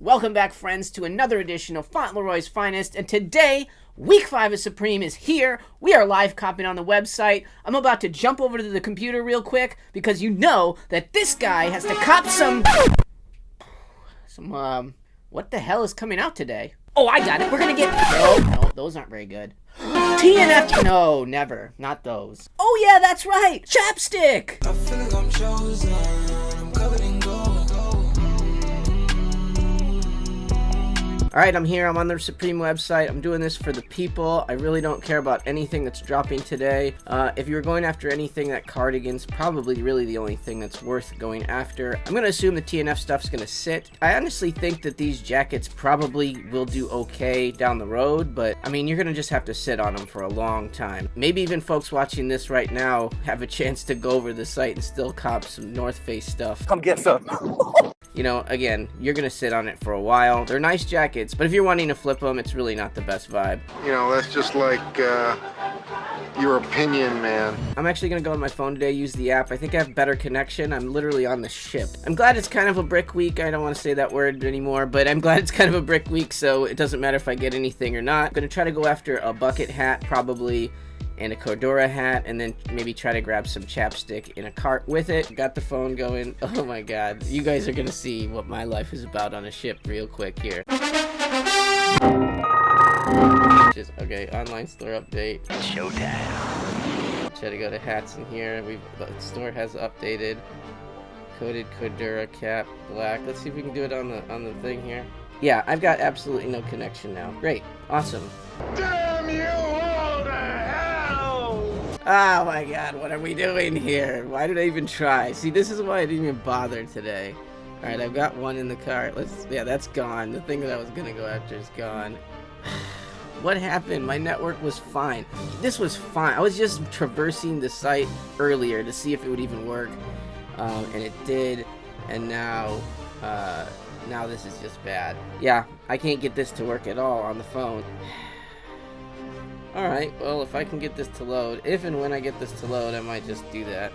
Welcome back, friends, to another edition of Fauntleroy's Finest, and today, Week 5 of Supreme is here. We are live copying on the website. I'm about to jump over to the computer real quick, because you know that this guy has to cop some, what the hell is coming out today? Oh, I got it. We're gonna get, no, those aren't very good. TNF, no, never, not those. Oh yeah, that's right, chapstick! I feel like I'm chosen, I'm covered in gold. Alright, I'm here, I'm on the Supreme website, I'm doing this for the people. I really don't care about anything that's dropping today. If you were going after anything, that cardigan's probably really the only thing that's worth going after. I'm gonna assume the TNF stuff's gonna sit. I honestly think that these jackets probably will do okay down the road, but I mean, you're gonna just have to sit on them for a long time. Maybe even folks watching this right now have a chance to go over the site and still cop some North Face stuff. Come get some. You know, again, you're gonna sit on it for a while. They're nice jackets, but if you're wanting to flip them, it's really not the best vibe. You know, that's just like, your opinion, man. I'm actually gonna go on my phone today, use the app. I think I have better connection. I'm literally on the ship. I'm glad it's kind of a brick week. I don't want to say that word anymore, but I'm glad it's kind of a brick week, so it doesn't matter if I get anything or not. I'm gonna try to go after a bucket hat, probably, and a Cordura hat, and then maybe try to grab some chapstick in a cart with it. Got the phone going. Oh my god. You guys are gonna see what my life is about on a ship real quick here. Okay, online store update. Showtime. Try to go to hats in here. The store has updated. Coated Cordura cap, black. Let's see if we can do it on the thing here. Yeah, I've got absolutely no connection now. Great. Awesome. Damn you all to hell! Oh my god, what are we doing here? Why did I even try? See, this is why I didn't even bother today. Alright, I've got one in the cart. Yeah, that's gone. The thing that I was gonna go after is gone. What happened? My network was fine. This was fine. I was just traversing the site earlier to see if it would even work. And it did. And now this is just bad. Yeah, I can't get this to work at all on the phone. Alright, well, if I can get this to load, if and when I get this to load, I might just do that.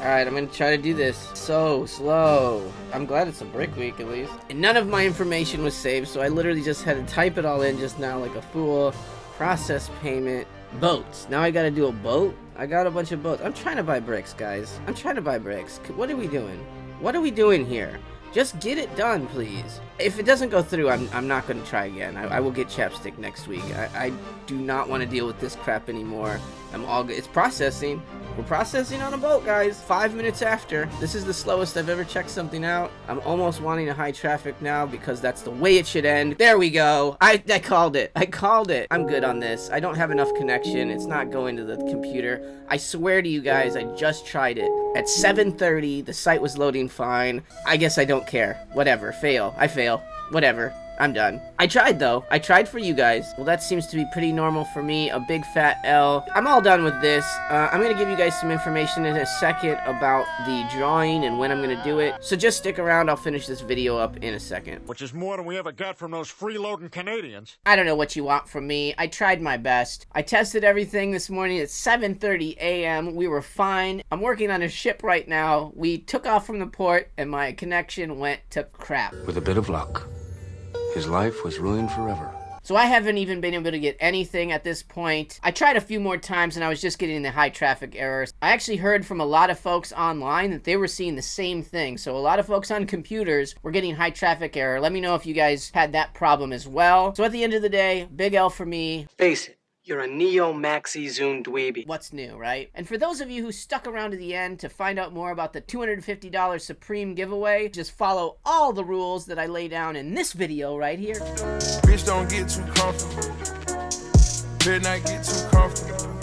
Alright, I'm gonna try to do this. So slow. I'm glad it's a brick week, at least. And none of my information was saved, so I literally just had to type it all in just now like a fool. Process payment. Boats. Now I gotta do a boat? I got a bunch of boats. I'm trying to buy bricks, guys. I'm trying to buy bricks. What are we doing? What are we doing here? Just get it done, please. If it doesn't go through, I'm not going to try again. I will get chapstick next week. I do not want to deal with this crap anymore. I'm all good. It's processing. We're processing on a boat, guys. 5 minutes after. This is the slowest I've ever checked something out. I'm almost wanting a high traffic now because that's the way it should end. There we go. I called it. I called it. I'm good on this. I don't have enough connection. It's not going to the computer. I swear to you guys, I just tried it. At 7:30, the site was loading fine. I guess I don't care. Whatever. Fail. I fail. Whatever. I'm done. I tried, though. I tried for you guys. Well, that seems to be pretty normal for me. A big fat L. I'm all done with this. I'm going to give you guys some information in a second about the drawing and when I'm going to do it. So just stick around. I'll finish this video up in a second. Which is more than we ever got from those freeloading Canadians. I don't know what you want from me. I tried my best. I tested everything this morning at 7:30 a.m. We were fine. I'm working on a ship right now. We took off from the port and my connection went to crap. With a bit of luck, his life was ruined forever. So I haven't even been able to get anything at this point. I tried a few more times and I was just getting the high traffic errors. I actually heard from a lot of folks online that they were seeing the same thing. So a lot of folks on computers were getting high traffic error. Let me know if you guys had that problem as well. So at the end of the day, big L for me. Face it, you're a neo-maxi zoom dweeby. What's new, right? And for those of you who stuck around to the end to find out more about the $250 Supreme giveaway, just follow all the rules that I lay down in this video right here. Bitch, don't get too comfortable. Better not get too comfortable.